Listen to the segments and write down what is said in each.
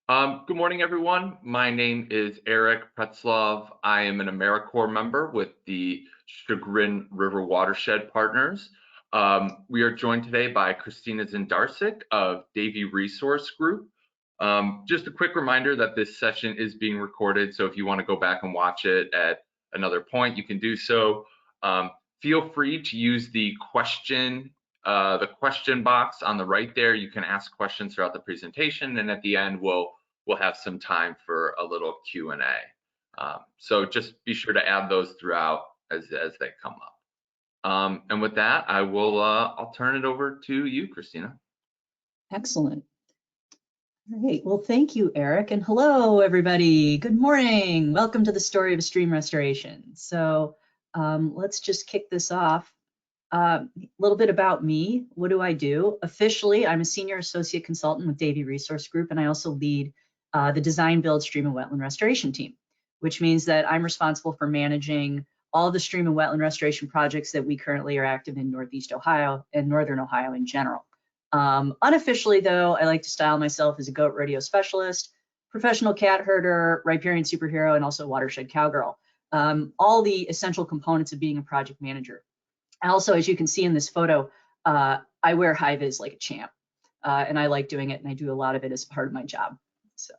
Good morning, everyone. My name is Eric Pretzlov. I am an AmeriCorps member with the Chagrin River Watershed Partners. We are joined today by Christina Znidarsic of Davey Resource Group. Just a quick reminder that this session is being recorded, so if you want to go back and watch it at another point, you can do so. Feel free to use the question box on the right there. You can ask questions throughout the presentation, and at the end we'll have some time for a little Q&A. So just be sure to add those throughout as they come up. And with that, I'll turn it over to you, Christina. Excellent. All right, well, thank you, Eric, and hello, everybody. Good morning. Welcome to the story of stream restoration. So let's just kick this off. A little bit about me. What do I do? Officially, I'm a senior associate consultant with Davey Resource Group, and I also lead the design, build, stream, and wetland restoration team, which means that I'm responsible for managing all the stream and wetland restoration projects that we currently are active in Northeast Ohio and Northern Ohio in general. Unofficially, though, I like to style myself as a goat rodeo specialist, professional cat herder, riparian superhero, and also watershed cowgirl. All the essential components of being a project manager. Also, as you can see in this photo, I wear high vis like a champ, and I like doing it, and I do a lot of it as part of my job. So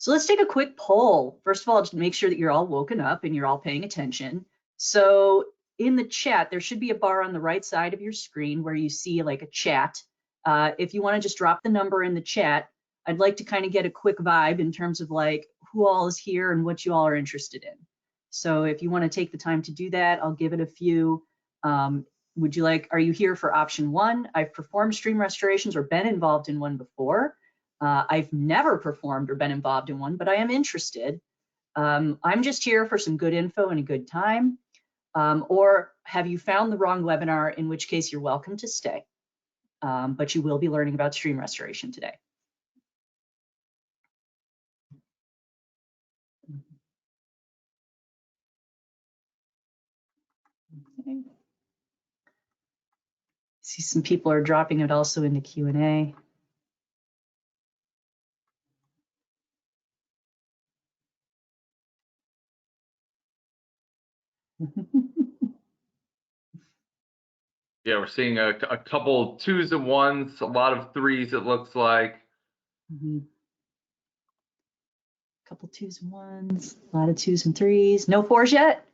let's take a quick poll. First of all, just make sure that you're all woken up and you're all paying attention. So in the chat, there should be a bar on the right side of your screen where you see like a chat. If you want to just drop the number in the chat, I'd like to kind of get a quick vibe in terms of like who all is here and what you all are interested in. So if you want to take the time to do that, I'll give it a few. Are you here for option 1? I've performed stream restorations or been involved in one before. I've never performed or been involved in one, but I am interested. I'm just here for some good info and a good time. Or have you found the wrong webinar, in which case you're welcome to stay. But you will be learning about stream restoration today. Okay. See some people are dropping it also in the Q&A. Yeah, we're seeing a couple 2s and 1s, a lot of 3s it looks like. Couple 2s and 1s, a lot of 2s and 3s. No 4s yet?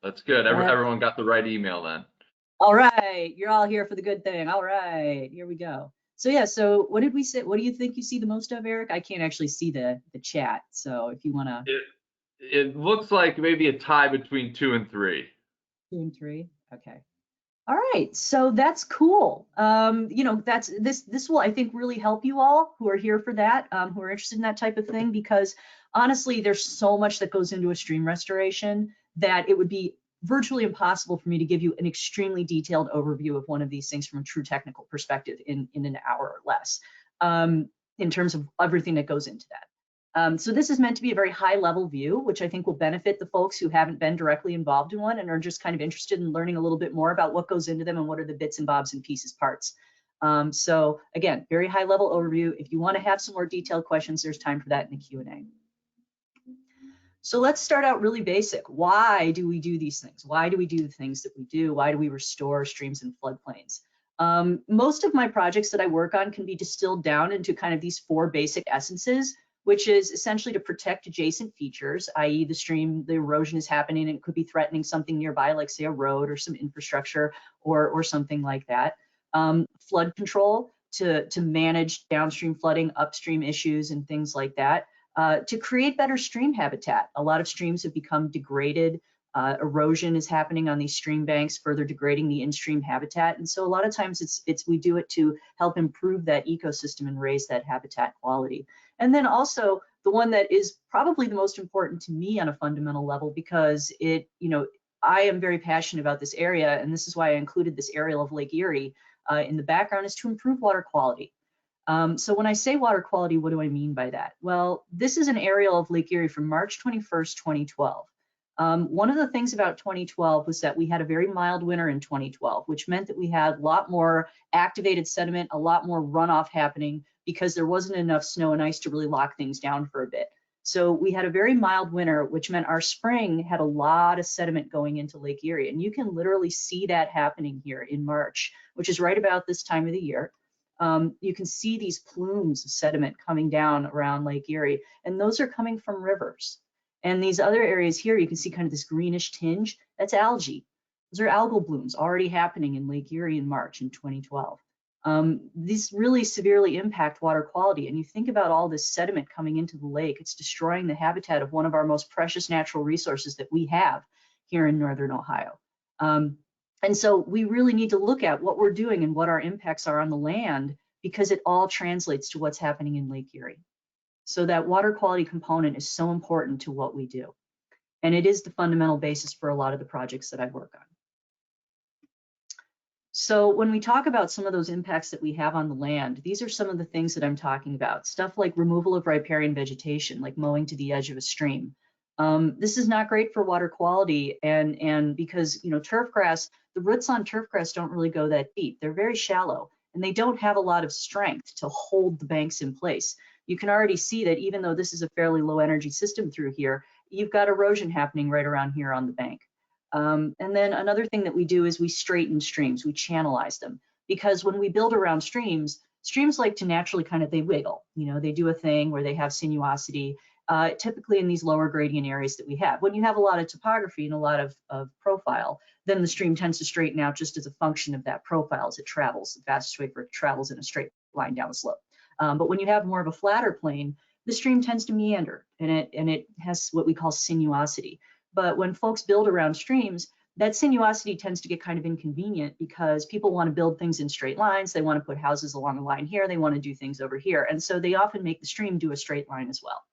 That's good. Everyone got the right email then. All right, you're all here for the good thing. All right, here we go. So yeah, so what did we say? What do you think you see the most of, Eric? I can't actually see the chat, so if you want to. It looks like maybe a tie between 2 and 3. 2 and 3, okay. All right, so that's cool. You know, this will, I think, really help you all who are here for that, who are interested in that type of thing, because honestly, there's so much that goes into a stream restoration that it would be virtually impossible for me to give you an extremely detailed overview of one of these things from a true technical perspective in an hour or less, in terms of everything that goes into that. So this is meant to be a very high level view, which I think will benefit the folks who haven't been directly involved in one and are just kind of interested in learning a little bit more about what goes into them and what are the bits and bobs and pieces parts. So again, very high level overview. If you want to have some more detailed questions, there's time for that in the Q&A. So let's start out really basic. Why do we do these things? Why do we do the things that we do? Why do we restore streams and floodplains? Most of my projects that I work on can be distilled down into kind of these 4 basic essences, which is essentially to protect adjacent features, i.e. the stream, the erosion is happening and it could be threatening something nearby, like say a road or some infrastructure or something like that. Flood control to manage downstream flooding, upstream issues and things like that. To create better stream habitat. A lot of streams have become degraded. Erosion is happening on these stream banks, further degrading the in-stream habitat. And so a lot of times we do it to help improve that ecosystem and raise that habitat quality. And then also the one that is probably the most important to me on a fundamental level, because I am very passionate about this area, and this is why I included this aerial of Lake Erie in the background, is to improve water quality. So when I say water quality, what do I mean by that? Well, this is an aerial of Lake Erie from March 21st, 2012. One of the things about 2012 was that we had a very mild winter in 2012, which meant that we had a lot more activated sediment, a lot more runoff happening because there wasn't enough snow and ice to really lock things down for a bit. So we had a very mild winter, which meant our spring had a lot of sediment going into Lake Erie. And you can literally see that happening here in March, which is right about this time of the year. You can see these plumes of sediment coming down around Lake Erie, and those are coming from rivers. And these other areas here, you can see kind of this greenish tinge, that's algae. Those are algal blooms already happening in Lake Erie in March in 2012. These really severely impact water quality. And you think about all this sediment coming into the lake, it's destroying the habitat of one of our most precious natural resources that we have here in Northern Ohio. And so we really need to look at what we're doing and what our impacts are on the land, because it all translates to what's happening in Lake Erie. So that water quality component is so important to what we do. And it is the fundamental basis for a lot of the projects that I work on. So when we talk about some of those impacts that we have on the land, these are some of the things that I'm talking about. Stuff like removal of riparian vegetation, like mowing to the edge of a stream. This is not great for water quality, and because turf grass, the roots on turf grass don't really go that deep. They're very shallow, and they don't have a lot of strength to hold the banks in place. You can already see that even though this is a fairly low energy system through here, you've got erosion happening right around here on the bank. And then another thing that we do is we straighten streams, we channelize them, because when we build around streams, streams like to naturally they wiggle, they do a thing where they have sinuosity, typically in these lower gradient areas that we have. When you have a lot of topography and a lot of profile, then the stream tends to straighten out just as a function of that profile as it travels. The fastest way for it to travel is in a straight line down a slope. But when you have more of a flatter plane, the stream tends to meander, and it has what we call sinuosity. But when folks build around streams, that sinuosity tends to get kind of inconvenient because people want to build things in straight lines. They want to put houses along a line here. They want to do things over here. And so they often make the stream do a straight line as well.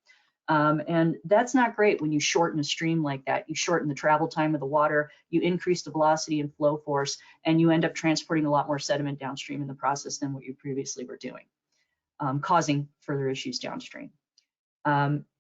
And that's not great when you shorten a stream like that. You shorten the travel time of the water, you increase the velocity and flow force, and you end up transporting a lot more sediment downstream in the process than what you previously were doing, causing further issues downstream.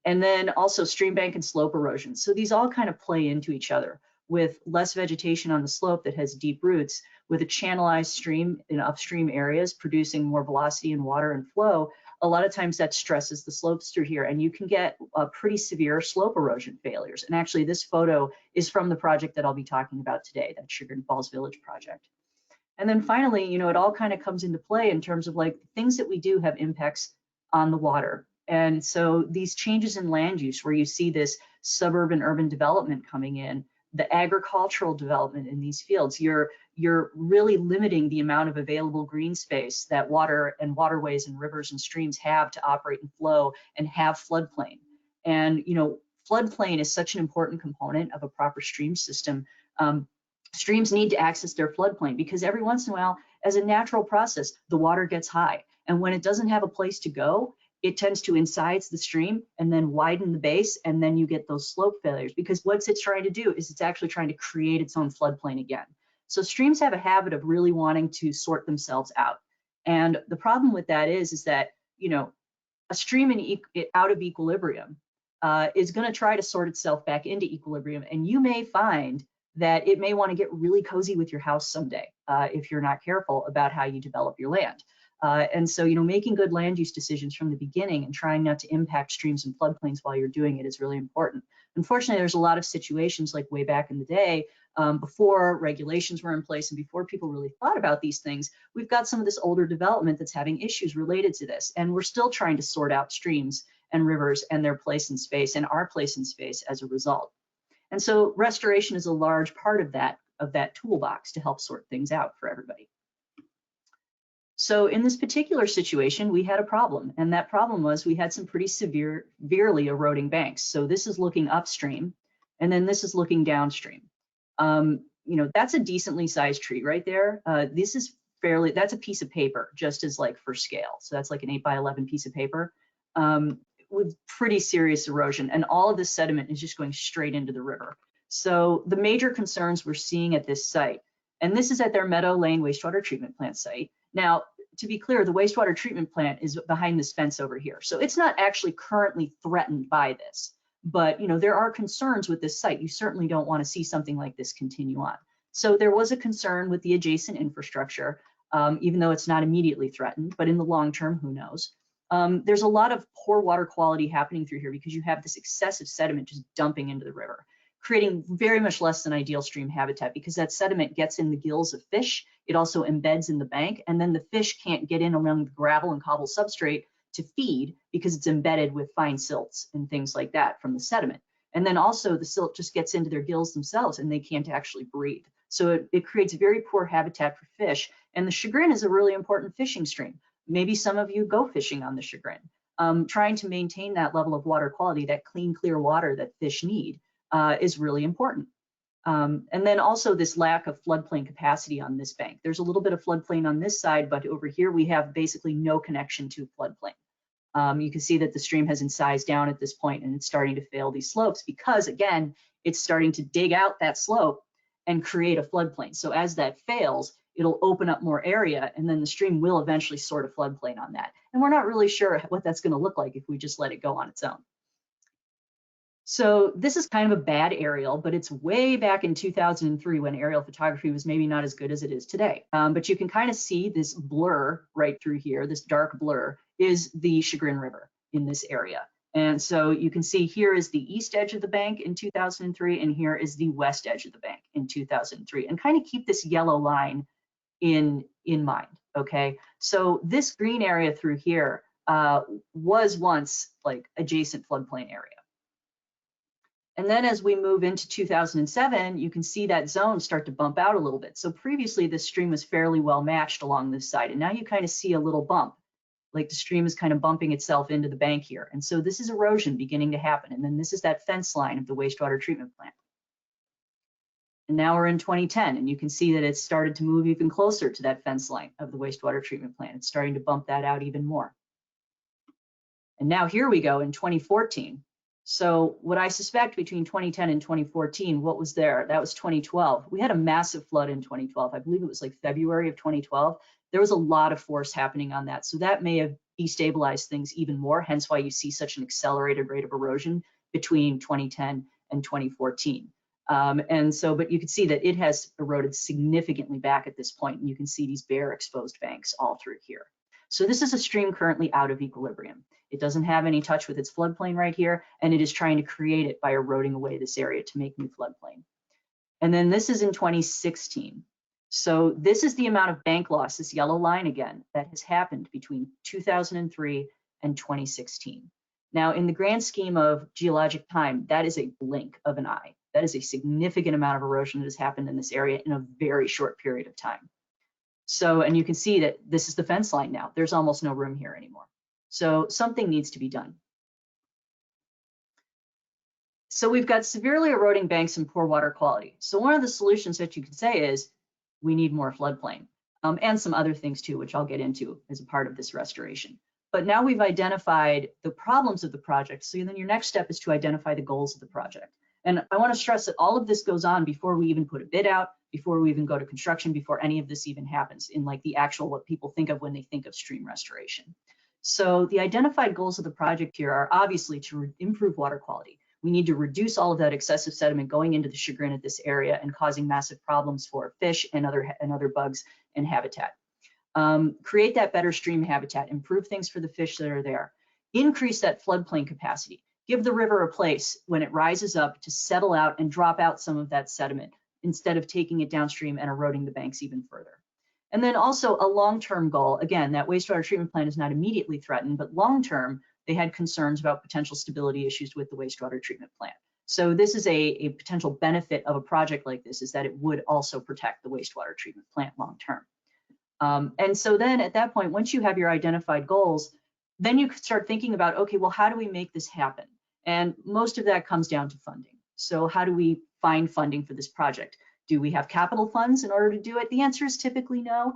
And then also stream bank and slope erosion. So these all kind of play into each other, with less vegetation on the slope that has deep roots, with a channelized stream in upstream areas producing more velocity and water and flow. A lot of times that stresses the slopes through here, and you can get pretty severe slope erosion failures. And actually this photo is from the project that I'll be talking about today, that Chagrin Falls Village project. And then finally, it all kind of comes into play in terms of things that we do have impacts on the water. And so these changes in land use, where you see this suburban urban development coming in, the agricultural development in these fields, you're really limiting the amount of available green space that water and waterways and rivers and streams have to operate and flow and have floodplain. And floodplain is such an important component of a proper stream system. Streams need to access their floodplain because every once in a while, as a natural process, the water gets high. And when it doesn't have a place to go, it tends to insides the stream and then widen the base, and then you get those slope failures, because what it's trying to do is it's actually trying to create its own floodplain again. So streams have a habit of really wanting to sort themselves out. And the problem with that is that, a stream out of equilibrium is going to try to sort itself back into equilibrium, and you may find that it may want to get really cozy with your house someday if you're not careful about how you develop your land. And so, making good land use decisions from the beginning and trying not to impact streams and floodplains while you're doing it is really important. Unfortunately, there's a lot of situations like way back in the day, before regulations were in place and before people really thought about these things, we've got some of this older development that's having issues related to this. And we're still trying to sort out streams and rivers and their place in space and our place in space as a result. And so restoration is a large part of that toolbox to help sort things out for everybody. So in this particular situation, we had a problem, and that problem was we had some pretty severely eroding banks. So this is looking upstream, and then this is looking downstream. That's a decently sized tree right there. This is that's a piece of paper, just as for scale. So that's like an 8x11 piece of paper with pretty serious erosion, and all of this sediment is just going straight into the river. So the major concerns we're seeing at this site, and this is at their Meadow Lake wastewater treatment plant site. Now, to be clear, the wastewater treatment plant is behind this fence over here. So it's not actually currently threatened by this. But there are concerns with this site. You certainly don't want to see something like this continue on. So there was a concern with the adjacent infrastructure, even though it's not immediately threatened, but in the long term, who knows? There's a lot of poor water quality happening through here because you have this excessive sediment just dumping into the river, creating very much less than ideal stream habitat because that sediment gets in the gills of fish. It also embeds in the bank, and then the fish can't get in around the gravel and cobble substrate to feed because it's embedded with fine silts and things like that from the sediment. And then also the silt just gets into their gills themselves and they can't actually breathe. So it creates very poor habitat for fish. And the Chagrin is a really important fishing stream. Maybe some of you go fishing on the Chagrin. Trying to maintain that level of water quality, that clean, clear water that fish need is really important. And then also this lack of floodplain capacity on this bank. There's a little bit of floodplain on this side, but over here we have basically no connection to floodplain. You can see that the stream has incised down at this point and it's starting to fail these slopes because, again, it's starting to dig out that slope and create a floodplain. So as that fails, it'll open up more area and then the stream will eventually sort a floodplain on that. And we're not really sure what that's going to look like if we just let it go on its own. So this is kind of a bad aerial, but it's way back in 2003 when aerial photography was maybe not as good as it is today. But you can kind of see this blur right through here, this dark blur is the Chagrin River in this area. And so you can see here is the east edge of the bank in 2003, and here is the west edge of the bank in 2003. And kind of keep this yellow line in mind, okay? So this green area through here was once like adjacent floodplain area. And then as we move into 2007, you can see that zone start to bump out a little bit. So previously this stream was fairly well matched along this side, and now you kind of see a little bump, like the stream is kind of bumping itself into the bank here. And so this is erosion beginning to happen. And then this is that fence line of the wastewater treatment plant. And now we're in 2010, and you can see that it's started to move even closer to that fence line of the wastewater treatment plant. It's starting to bump that out even more. And now here we go in 2014. So what I suspect between 2010 and 2014, what was there? That was 2012. We had a massive flood in 2012. I believe it was like February of 2012. There was a lot of force happening on that. So that may have destabilized things even more, hence why you see such an accelerated rate of erosion between 2010 and 2014. But you can see that it has eroded significantly back at this point, and you can see these bare exposed banks all through here. So this is a stream currently out of equilibrium. It doesn't have any touch with its floodplain right here, and it is trying to create it by eroding away this area to make new floodplain. And then this is in 2016. So this is the amount of bank loss, this yellow line again, that has happened between 2003 and 2016. Now, in the grand scheme of geologic time, that is a blink of an eye. That is a significant amount of erosion that has happened in this area in a very short period of time. So, and you can see that this is the fence line now. There's almost no room here anymore. So something needs to be done. So we've got severely eroding banks and poor water quality. So one of the solutions that you could say is we need more floodplain, and some other things too, which I'll get into as a part of this restoration. But now we've identified the problems of the project. So then your next step is to identify the goals of the project. And I want to stress that all of this goes on before we even put a bid out, before we even go to construction, before any of this even happens in like the actual what people think of when they think of stream restoration. So the identified goals of the project here are obviously to improve water quality. We need to reduce all of that excessive sediment going into the Chagrin at this area and causing massive problems for fish and other bugs and habitat. Create that better stream habitat, improve things for the fish that are there, increase that floodplain capacity, give the river a place when it rises up to settle out and drop out some of that sediment instead of taking it downstream and eroding the banks even further. And then also a long-term goal, again, that wastewater treatment plant is not immediately threatened, but long-term, they had concerns about potential stability issues with the wastewater treatment plant. So this is a potential benefit of a project like this, is that it would also protect the wastewater treatment plant long-term. And so then at that point, once you have your identified goals, then you could start thinking about, okay, well, how do we make this happen? And most of that comes down to funding. So how do we find funding for this project? Do we have capital funds in order to do it? The answer is typically no.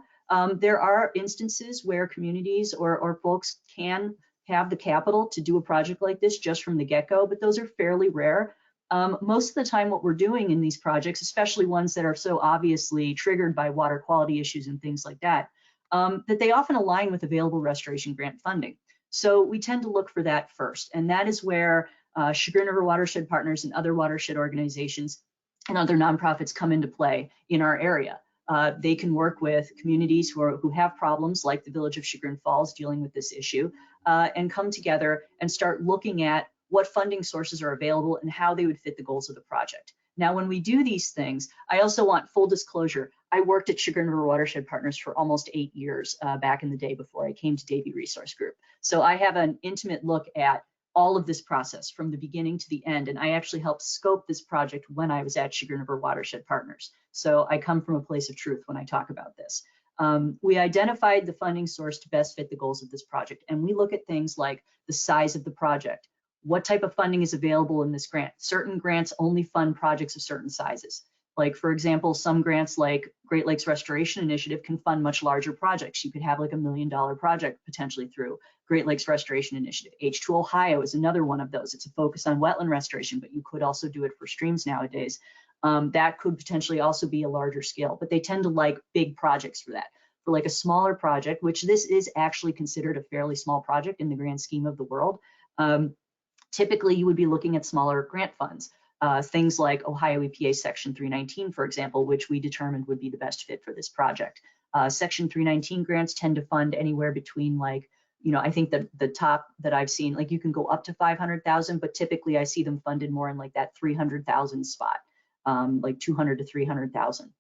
There are instances where communities or folks can have the capital to do a project like this just from the get-go, but those are fairly rare. Most of the time what we're doing in these projects, especially ones that are so obviously triggered by water quality issues and things like that, that they often align with available restoration grant funding. So we tend to look for that first, and that is where Chagrin River Watershed Partners and other watershed organizations and other nonprofits come into play in our area. They can work with communities who have problems like the village of Chagrin Falls dealing with this issue and come together and start looking at what funding sources are available and how they would fit the goals of the project. Now, when we do these things, I also want full disclosure. I worked at Chagrin River Watershed Partners for almost 8 years back in the day before I came to Davey Resource Group. So I have an intimate look at all of this process from the beginning to the end. And I actually helped scope this project when I was at Chagrin River Watershed Partners. So I come from a place of truth when I talk about this. We identified the funding source to best fit the goals of this project. And we look at things like the size of the project. What type of funding is available in this grant? Certain grants only fund projects of certain sizes. Like, for example, some grants like Great Lakes Restoration Initiative can fund much larger projects. You could have like $1 million project potentially through Great Lakes Restoration Initiative. H2 Ohio is another one of those. It's a focus on wetland restoration, but you could also do it for streams nowadays. That could potentially also be a larger scale, but they tend to like big projects for that. For like a smaller project, which this is actually considered a fairly small project in the grand scheme of the world, typically you would be looking at smaller grant funds. Things like Ohio EPA Section 319, for example, which we determined would be the best fit for this project. Section 319 grants tend to fund anywhere between like, I think that the top that I've seen, like you can go up to 500,000, but typically I see them funded more in like that 300,000 spot, like 200 to 300,000.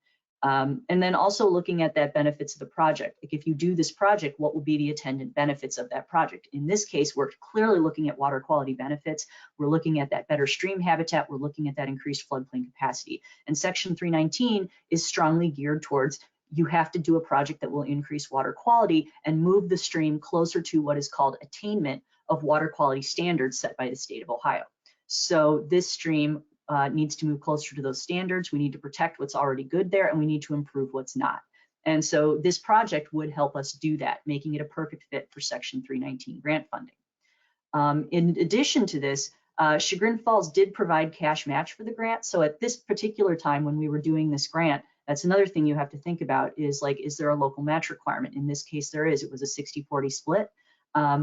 And then also looking at that benefits of the project. Like if you do this project, what will be the attendant benefits of that project? In this case, we're clearly looking at water quality benefits. We're looking at that better stream habitat. We're looking at that increased floodplain capacity. And Section 319 is strongly geared towards you have to do a project that will increase water quality and move the stream closer to what is called attainment of water quality standards set by the state of Ohio. So this stream needs to move closer to those standards. We need to protect what's already good there, and we need to improve what's not. And so this project would help us do that, making it a perfect fit for Section 319 grant funding. In addition to this, Chagrin Falls did provide cash match for the grant. So at this particular time when we were doing this grant, that's another thing you have to think about is like, is there a local match requirement? In this case, there is. It was a 60-40 split.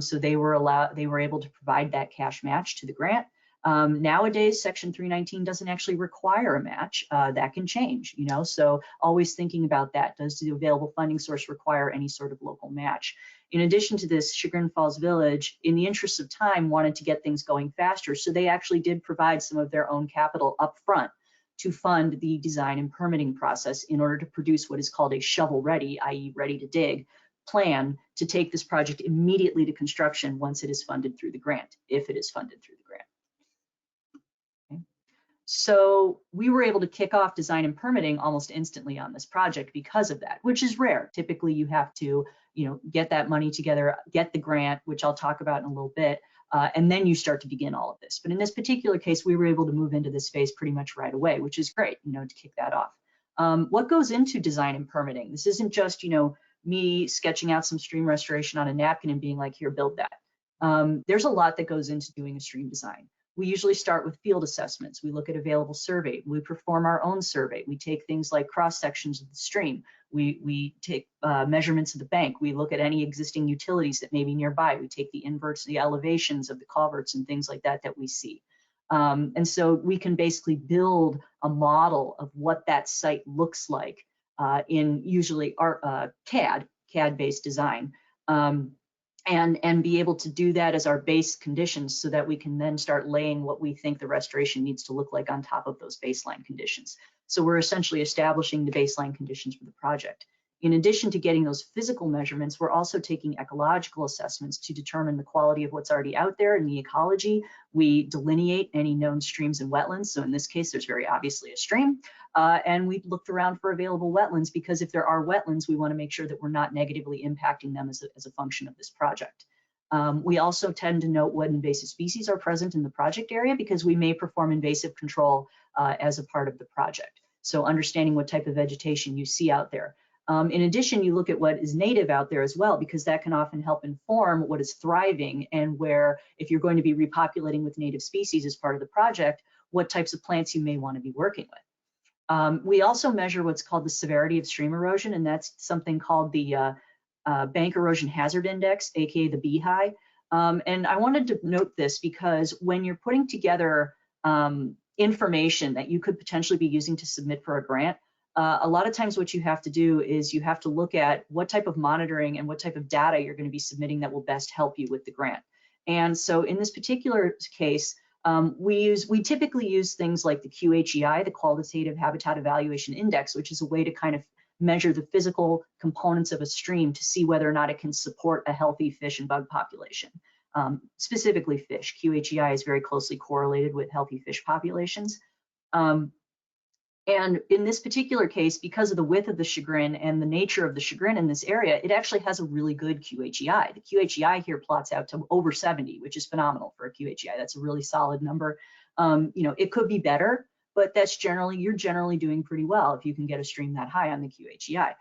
So they were able to provide that cash match to the grant. Nowadays, Section 319 doesn't actually require a match. That can change, so always thinking about that. Does the available funding source require any sort of local match? In addition to this, Chagrin Falls Village, in the interest of time, wanted to get things going faster, so they actually did provide some of their own capital up front to fund the design and permitting process in order to produce what is called a shovel-ready, i.e. ready to dig, plan to take this project immediately to construction once it is funded through the grant, if it is funded through the grant. So we were able to kick off design and permitting almost instantly on this project because of that, which is rare. Typically you have to, get that money together, get the grant, which I'll talk about in a little bit, and then you start to begin all of this. But in this particular case, we were able to move into this phase pretty much right away, which is great, to kick that off. What goes into design and permitting? This isn't just, me sketching out some stream restoration on a napkin and being like, here, build that. There's a lot that goes into doing a stream design. We usually start with field assessments. We look at available survey. We perform our own survey. We take things like cross sections of the stream. We take measurements of the bank. We look at any existing utilities that may be nearby. We take the inverts, the elevations of the culverts and things like that we see. And so we can basically build a model of what that site looks like in usually our CAD-based design. And be able to do that as our base conditions so that we can then start laying what we think the restoration needs to look like on top of those baseline conditions. So we're essentially establishing the baseline conditions for the project. In addition to getting those physical measurements, we're also taking ecological assessments to determine the quality of what's already out there in the ecology. We delineate any known streams and wetlands. So in this case, there's very obviously a stream. And we've looked around for available wetlands because if there are wetlands, we want to make sure that we're not negatively impacting them as a function of this project. We also tend to note what invasive species are present in the project area because we may perform invasive control as a part of the project. So understanding what type of vegetation you see out there. In addition, you look at what is native out there as well, because that can often help inform what is thriving and where, if you're going to be repopulating with native species as part of the project, what types of plants you may want to be working with. We also measure what's called the severity of stream erosion, and that's something called the Bank Erosion Hazard Index, aka the BHI. And I wanted to note this because when you're putting together information that you could potentially be using to submit for a grant, a lot of times what you have to do is you have to look at what type of monitoring and what type of data you're going to be submitting that will best help you with the grant. And so in this particular case, we typically use things like the QHEI, the Qualitative Habitat Evaluation Index, which is a way to kind of measure the physical components of a stream to see whether or not it can support a healthy fish and bug population. Specifically fish. QHEI is very closely correlated with healthy fish populations. And in this particular case, because of the width of the chagrin and the nature of the chagrin in this area, it actually has a really good QHEI. The QHEI here plots out to over 70, which is phenomenal for a QHEI. That's a really solid number. You know, it could be better, but that's generally, you're generally doing pretty well if you can get a stream that high on the QHEI.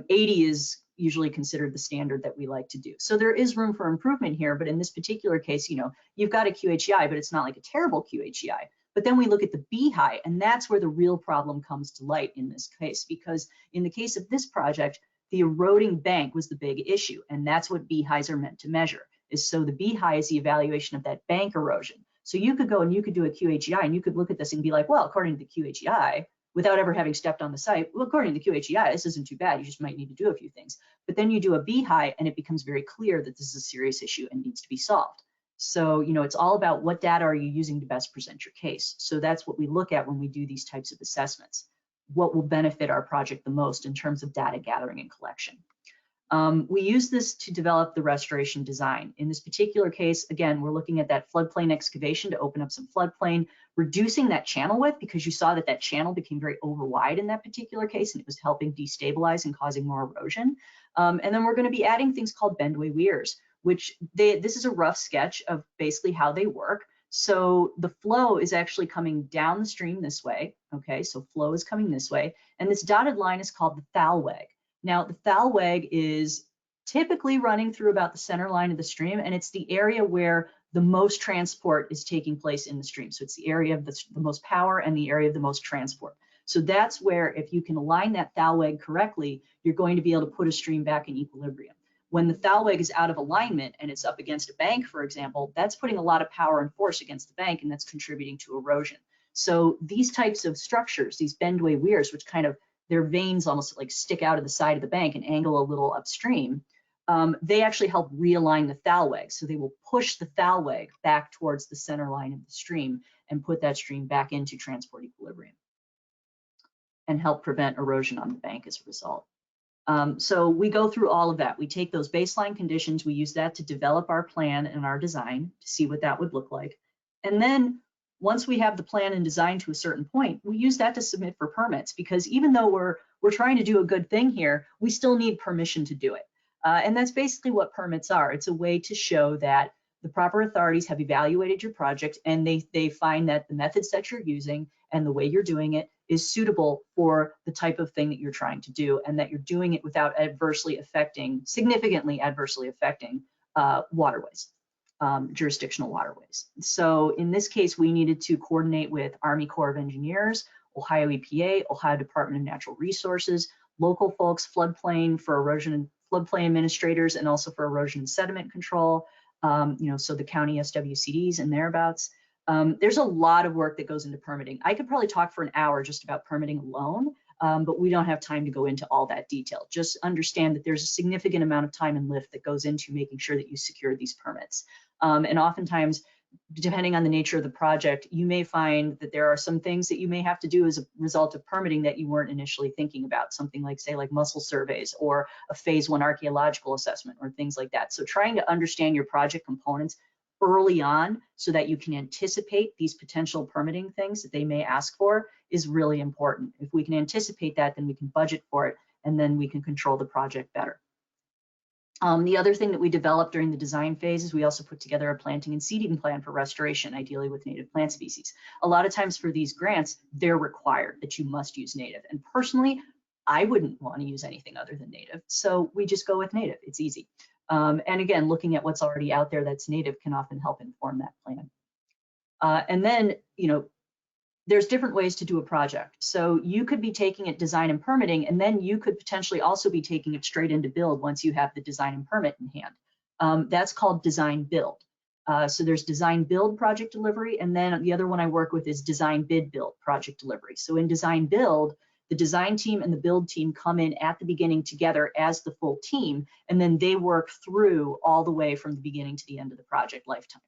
80 is usually considered the standard that we like to do. So there is room for improvement here, but in this particular case, you know, you've got a QHEI, but it's not like a terrible QHEI. But then we look at the B high, and that's where the real problem comes to light in this case, because in the case of this project, the eroding bank was the big issue, and that's what B highs are meant to measure. Is so the B high is the evaluation of that bank erosion. So you could go and you could do a QHEI, and you could look at this and be like, well, according to the QHEI, without ever having stepped on the site, well, according to the QHEI, this isn't too bad. You just might need to do a few things. But then you do a B high, and it becomes very clear that this is a serious issue and needs to be solved. So, you know, it's all about what data are you using to best present your case. So that's what we look at when we do these types of assessments. What will benefit our project the most in terms of data gathering and collection. We use this to develop the restoration design. In this particular case, again, we're looking at that floodplain excavation to open up some floodplain, reducing that channel width because you saw that that channel became very over wide in that particular case, and it was helping destabilize and causing more erosion. And then we're going to be adding things called bendway weirs, which this is a rough sketch of basically how they work. So the flow is actually coming down the stream this way. Okay, so flow is coming this way, and this dotted line is called the thalweg. Now, the thalweg is typically running through about the center line of the stream, and it's the area where the most transport is taking place in the stream. So it's the area of the most power and the area of the most transport. So that's where, if you can align that thalweg correctly, you're going to be able to put a stream back in equilibrium. When the thalweg is out of alignment and it's up against a bank, for example, that's putting a lot of power and force against the bank, and that's contributing to erosion. So these types of structures, these bendway weirs, which kind of their veins almost like stick out of the side of the bank and angle a little upstream, they actually help realign the thalweg. So they will push the thalweg back towards the center line of the stream and put that stream back into transport equilibrium and help prevent erosion on the bank as a result. So we go through all of that. We take those baseline conditions, we use that to develop our plan and our design to see what that would look like. And then once we have the plan and design to a certain point, we use that to submit for permits, because even though we're trying to do a good thing here, we still need permission to do it. And that's basically what permits are. It's a way to show that the proper authorities have evaluated your project, and they find that the methods that you're using and the way you're doing it is suitable for the type of thing that you're trying to do, and that you're doing it without significantly adversely affecting waterways. Jurisdictional waterways. So in this case, we needed to coordinate with Army Corps of Engineers, Ohio EPA, Ohio Department of Natural Resources, local folks, floodplain for erosion and floodplain administrators, and also for erosion and sediment control. You know, so the county SWCDs and thereabouts. There's a lot of work that goes into permitting. I could probably talk for an hour just about permitting alone, but we don't have time to go into all that detail. Just understand that there's a significant amount of time and lift that goes into making sure that you secure these permits. And oftentimes, depending on the nature of the project, you may find that there are some things that you may have to do as a result of permitting that you weren't initially thinking about, something like, say, like mussel surveys or a phase 1 archaeological assessment or things like that. So trying to understand your project components early on so that you can anticipate these potential permitting things that they may ask for is really important. If we can anticipate that, then we can budget for it, and then we can control the project better. The other thing that we developed during the design phase is we also put together a planting and seeding plan for restoration, ideally with native plant species. A lot of times for these grants, they're required that you must use native. And personally, I wouldn't want to use anything other than native. So we just go with native. It's easy. And again, looking at what's already out there that's native can often help inform that plan. And then, you know, there's different ways to do a project. So you could be taking it design and permitting, and then you could potentially also be taking it straight into build once you have the design and permit in hand. That's called design build. So there's design build project delivery, and then the other one I work with is design bid build project delivery. So in design build, the design team and the build team come in at the beginning together as the full team, and then they work through all the way from the beginning to the end of the project lifetime.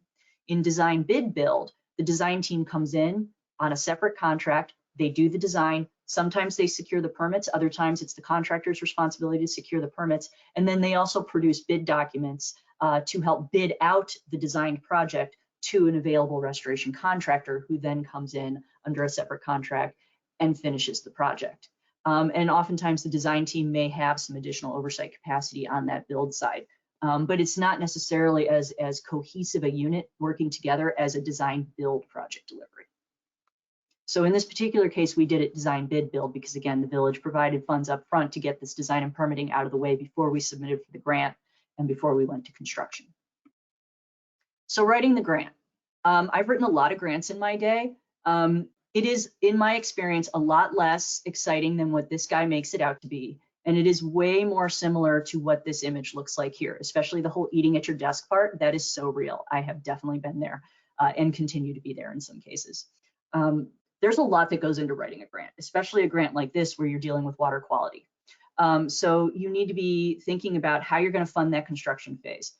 In design bid build, the design team comes in on a separate contract, they do the design, sometimes they secure the permits, other times it's the contractor's responsibility to secure the permits, and then they also produce bid documents to help bid out the designed project to an available restoration contractor who then comes in under a separate contract and finishes the project. And oftentimes the design team may have some additional oversight capacity on that build side, but it's not necessarily as cohesive a unit working together as a design build project delivery. So in this particular case, we did it design bid build because again, the village provided funds up front to get this design and permitting out of the way before we submitted for the grant and before we went to construction. So writing the grant. I've written a lot of grants in my day. It is, in my experience, a lot less exciting than what this guy makes it out to be. And it is way more similar to what this image looks like here, especially the whole eating at your desk part. That is so real. I have definitely been there and continue to be there in some cases. There's a lot that goes into writing a grant, especially a grant like this where you're dealing with water quality. So you need to be thinking about how you're going to fund that construction phase.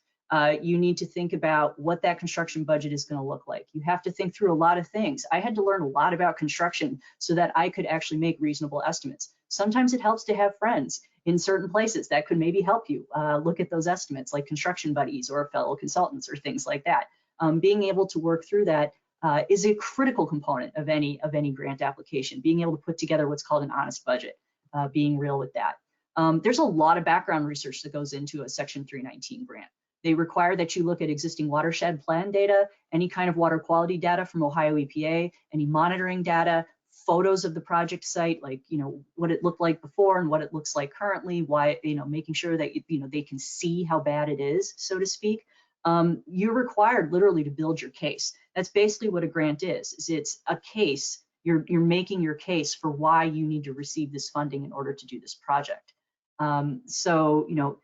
You need to think about what that construction budget is going to look like. You have to think through a lot of things. I had to learn a lot about construction so that I could actually make reasonable estimates. Sometimes it helps to have friends in certain places that could maybe help you look at those estimates, like construction buddies or fellow consultants or things like that. Being able to work through that is a critical component of any grant application, being able to put together what's called an honest budget, being real with that. There's a lot of background research that goes into a Section 319 grant. They require that you look at existing watershed plan data, any kind of water quality data from Ohio EPA, any monitoring data, photos of the project site, like, you know, what it looked like before and what it looks like currently, why, you know, making sure that, you know, they can see how bad it is, so to speak. You're required literally to build your case. That's basically what a grant is it's a case. You're making your case for why you need to receive this funding in order to do this project. So, you know,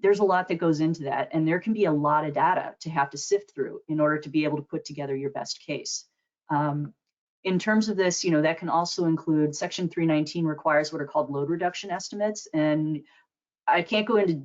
there's a lot that goes into that, and there can be a lot of data to have to sift through in order to be able to put together your best case. In terms of this, you know, that can also include Section 319 requires what are called load reduction estimates, and I can't go into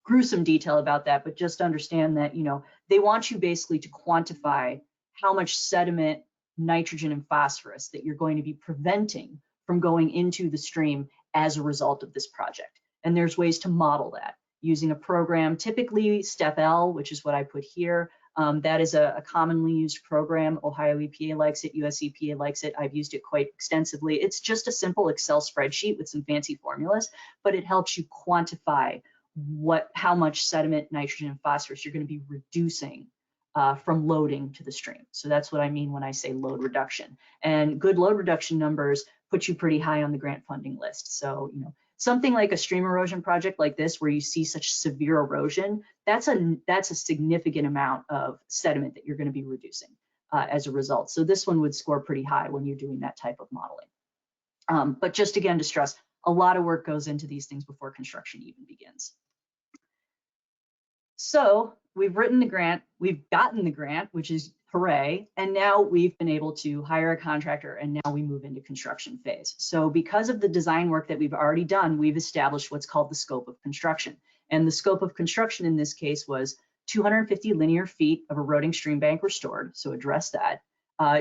gruesome detail about that, but just understand that, you know, they want you basically to quantify how much sediment, nitrogen, and phosphorus that you're going to be preventing from going into the stream as a result of this project. And there's ways to model that using a program, typically Step L, which is what I put here. That is a commonly used program. Ohio EPA likes it, US EPA likes it. I've used it quite extensively. It's just a simple Excel spreadsheet with some fancy formulas, but it helps you quantify how much sediment, nitrogen, and phosphorus you're going to be reducing from loading to the stream. So that's what I mean when I say load reduction. And good load reduction numbers put you pretty high on the grant funding list. So, you know, something like a stream erosion project like this, where you see such severe erosion, that's a significant amount of sediment that you're going to be reducing as a result. So this one would score pretty high when you're doing that type of modeling. But just again to stress, a lot of work goes into these things before construction even begins. So we've written the grant, we've gotten the grant, which is hooray, and now we've been able to hire a contractor, and now we move into construction phase. So because of the design work that we've already done, we've established what's called the scope of construction. And the scope of construction in this case was 250 linear feet of eroding stream bank restored, so address that.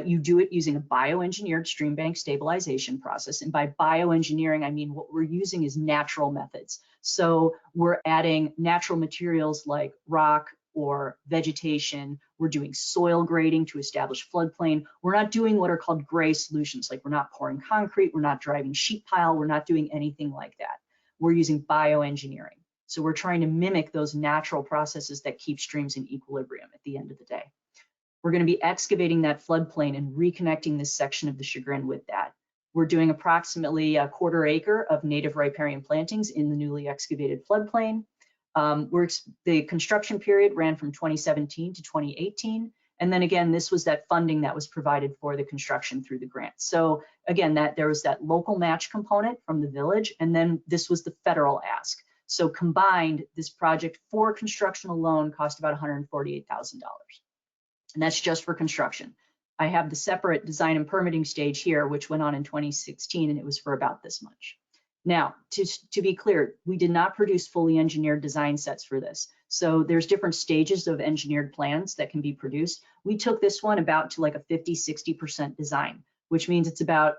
You do it using a bioengineered stream bank stabilization process. And by bioengineering, I mean what we're using is natural methods. So we're adding natural materials like rock or vegetation. We're doing soil grading to establish floodplain. We're not doing what are called gray solutions, like we're not pouring concrete, we're not driving sheet pile, we're not doing anything like that. We're using bioengineering. So we're trying to mimic those natural processes that keep streams in equilibrium at the end of the day. We're going to be excavating that floodplain and reconnecting this section of the Chagrin with that. We're doing approximately a 1/4 acre of native riparian plantings in the newly excavated floodplain. The construction period ran from 2017 to 2018. And then again, this was that funding that was provided for the construction through the grant. So again, there was that local match component from the village, and then this was the federal ask. So combined, this project for construction alone cost about $148,000. And that's just for construction. I have the separate design and permitting stage here, which went on in 2016, and it was for about this much. Now, to be clear, we did not produce fully engineered design sets for this. So there's different stages of engineered plans that can be produced. We took this one about to like a 50–60% design, which means it's about,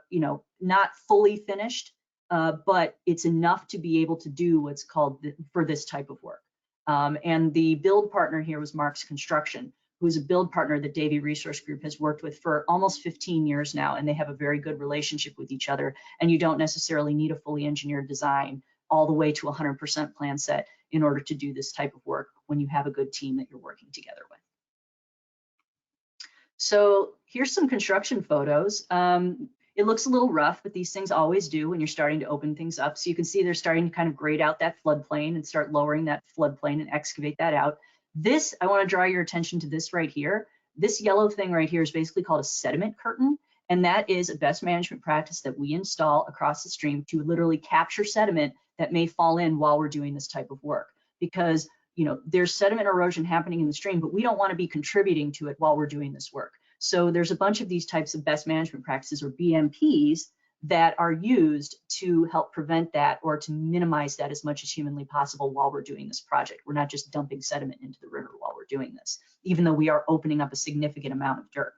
not fully finished, but it's enough to be able to do what's called for this type of work. And the build partner here was Marks Construction, who's a build partner that Davey Resource Group has worked with for almost 15 years now, and they have a very good relationship with each other. And you don't necessarily need a fully engineered design all the way to 100% plan set in order to do this type of work when you have a good team that you're working together with. So here's some construction photos. It looks a little rough, but these things always do when you're starting to open things up. So you can see they're starting to kind of grade out that floodplain and start lowering that floodplain and excavate that out. This, I want to draw your attention to this right here. This yellow thing right here is basically called a sediment curtain. And that is a best management practice that we install across the stream to literally capture sediment that may fall in while we're doing this type of work. Because, there's sediment erosion happening in the stream, but we don't want to be contributing to it while we're doing this work. So there's a bunch of these types of best management practices, or BMPs, that are used to help prevent that or to minimize that as much as humanly possible while we're doing this project. We're not just dumping sediment into the river while we're doing this, even though we are opening up a significant amount of dirt.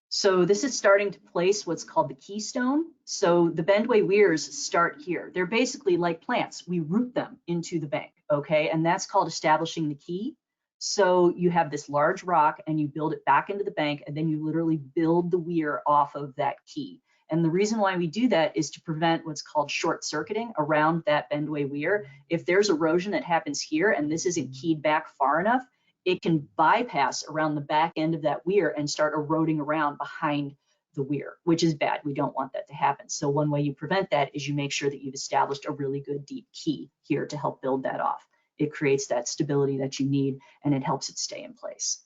So this is starting to place what's called the keystone. So the bendway weirs start here. They're basically like plants. We root them into the bank, okay? And that's called establishing the key. So you have this large rock and you build it back into the bank, and then you literally build the weir off of that key. And the reason why we do that is to prevent what's called short circuiting around that bendway weir. If there's erosion that happens here and this isn't keyed back far enough, it can bypass around the back end of that weir and start eroding around behind the weir, which is bad. We don't want that to happen. So one way you prevent that is you make sure that you've established a really good deep key here to help build that off. It creates that stability that you need, and it helps it stay in place.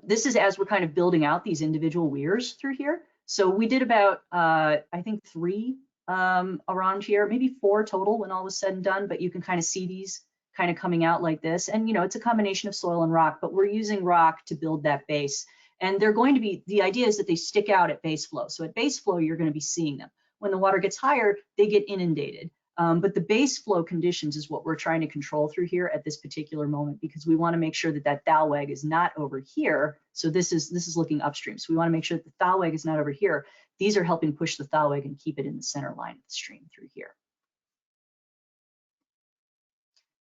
This is as we're kind of building out these individual weirs through here. So we did about, I think 3 around here, maybe 4 total when all was said and done, but you can kind of see these kind of coming out like this. And it's a combination of soil and rock, but we're using rock to build that base. And they're going to be, the idea is that they stick out at base flow. So at base flow, you're going to be seeing them. When the water gets higher, they get inundated. But the base flow conditions is what we're trying to control through here at this particular moment, because we want to make sure that that thalweg is not over here. So this is looking upstream. So we want to make sure that the thalweg is not over here. These are helping push the thalweg and keep it in the center line of the stream through here.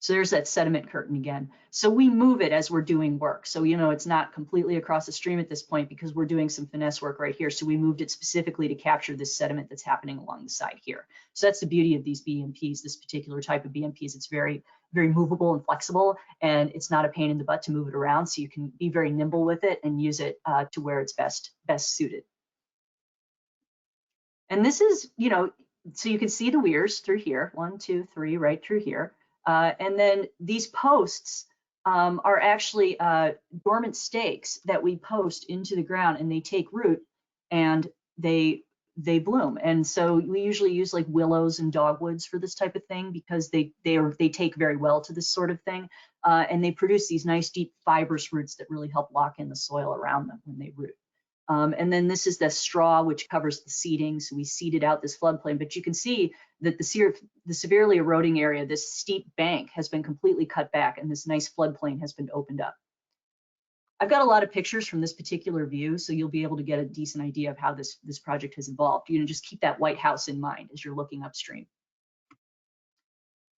So there's that sediment curtain again. So we move it as we're doing work. So, it's not completely across the stream at this point because we're doing some finesse work right here. So we moved it specifically to capture this sediment that's happening along the side here. So that's the beauty of these BMPs, this particular type of BMPs. It's very, very movable and flexible, and it's not a pain in the butt to move it around. So you can be very nimble with it and use it to where it's best suited. And this is, so you can see the weirs through here, 1, 2, 3, right through here. And then these posts are actually dormant stakes that we post into the ground, and they take root and they bloom. And so we usually use like willows and dogwoods for this type of thing because they take very well to this sort of thing, and they produce these nice deep fibrous roots that really help lock in the soil around them when they root. And then this is the straw, which covers the seeding. So we seeded out this floodplain, but you can see that the severely eroding area, this steep bank, has been completely cut back, and this nice floodplain has been opened up. I've got a lot of pictures from this particular view, so you'll be able to get a decent idea of how this project has evolved. Just keep that white house in mind as you're looking upstream.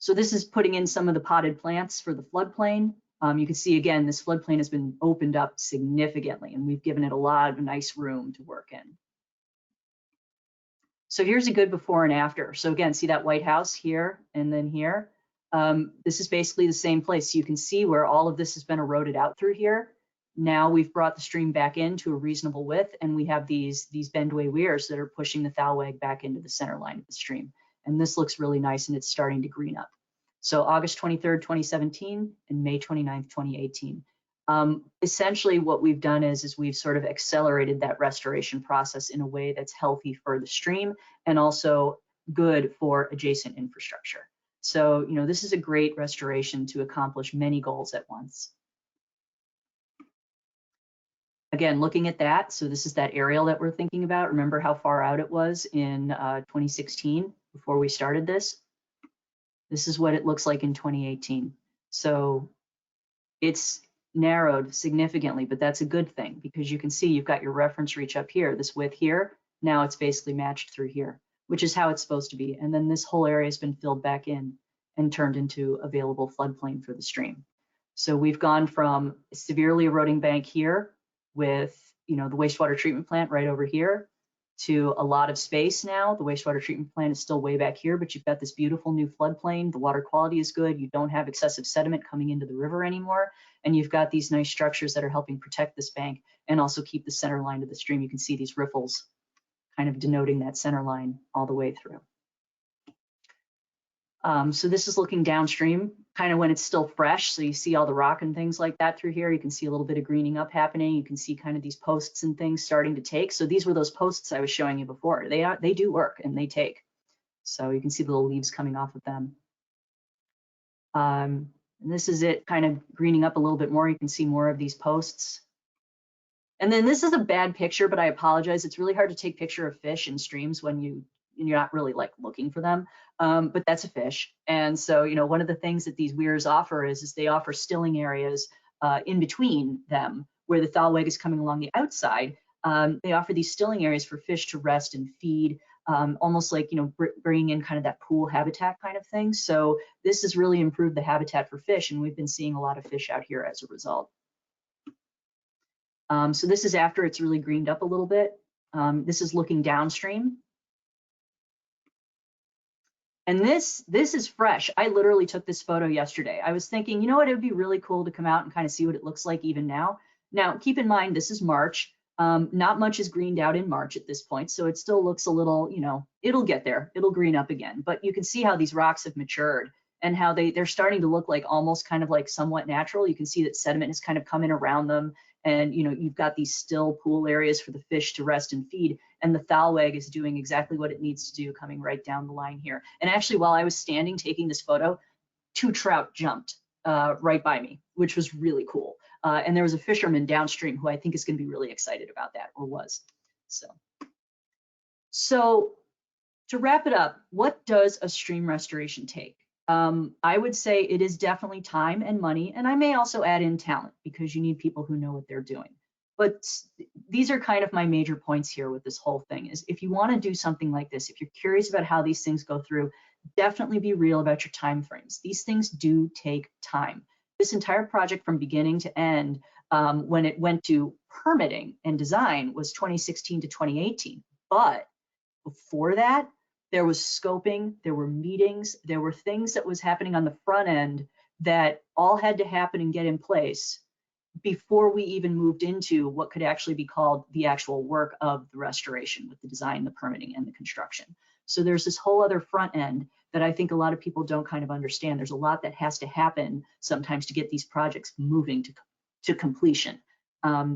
So this is putting in some of the potted plants for the floodplain. You can see, again, this floodplain has been opened up significantly, and we've given it a lot of nice room to work in. So here's a good before and after. So again, see that white house here and then here? This is basically the same place. You can see where all of this has been eroded out through here. Now we've brought the stream back into a reasonable width, and we have these bendway weirs that are pushing the thalweg back into the center line of the stream. And this looks really nice, and it's starting to green up. So August 23rd, 2017 and May 29th, 2018. Essentially what we've done is we've sort of accelerated that restoration process in a way that's healthy for the stream and also good for adjacent infrastructure. So, this is a great restoration to accomplish many goals at once. Again, looking at that, so this is that aerial that we're thinking about. Remember how far out it was in 2016 before we started this? This is what it looks like in 2018. So it's narrowed significantly, but that's a good thing because you can see you've got your reference reach up here, this width here. Now it's basically matched through here, which is how it's supposed to be. And then this whole area has been filled back in and turned into available floodplain for the stream. So we've gone from a severely eroding bank here with, the wastewater treatment plant right over here to a lot of space now. The wastewater treatment plant is still way back here, but you've got this beautiful new floodplain. The water quality is good. You don't have excessive sediment coming into the river anymore. And you've got these nice structures that are helping protect this bank and also keep the center line of the stream. You can see these riffles kind of denoting that center line all the way through. So this is looking downstream, kind of when it's still fresh. So you see all the rock and things like that through here. You can see a little bit of greening up happening. You can see kind of these posts and things starting to take. So these were those posts I was showing you before. They do work and they take. So you can see the little leaves coming off of them. And this is it kind of greening up a little bit more. You can see more of these posts. And then this is a bad picture, but I apologize. It's really hard to take picture of fish in streams when you're not really like looking for them, but that's a fish. And so, one of the things that these weirs offer is they offer stilling areas in between them where the thalweg is coming along the outside. They offer these stilling areas for fish to rest and feed, almost like, bringing in kind of that pool habitat kind of thing. So this has really improved the habitat for fish, and we've been seeing a lot of fish out here as a result. So this is after it's really greened up a little bit. This is looking downstream. And this is fresh. I literally took this photo yesterday. I was thinking, it would be really cool to come out and kind of see what it looks like even now. Now, keep in mind, this is March. Not much is greened out in March at this point, so it still looks a little, it'll get there. It'll green up again. But you can see how these rocks have matured and how they're starting to look like almost kind of like somewhat natural. You can see that sediment has kind of come in around them. And you've got these still pool areas for the fish to rest and feed, and the thalweg is doing exactly what it needs to do, coming right down the line here. And actually, while I was standing taking this photo, 2 trout jumped right by me, which was really cool. And there was a fisherman downstream who I think is going to be really excited about that, or was. So to wrap it up, what does a stream restoration take? I would say it is definitely time and money, and I may also add in talent because you need people who know what they're doing. But these are kind of my major points here with this whole thing is if you want to do something like this, if you're curious about how these things go through, definitely be real about your time frames. These things do take time. This entire project from beginning to end, when it went to permitting and design, was 2016 to 2018. But before that, there was scoping, there were meetings, there were things that was happening on the front end that all had to happen and get in place before we even moved into what could actually be called the actual work of the restoration with the design, the permitting, and the construction. So there's this whole other front end that I think a lot of people don't kind of understand. There's a lot that has to happen sometimes to get these projects moving to completion.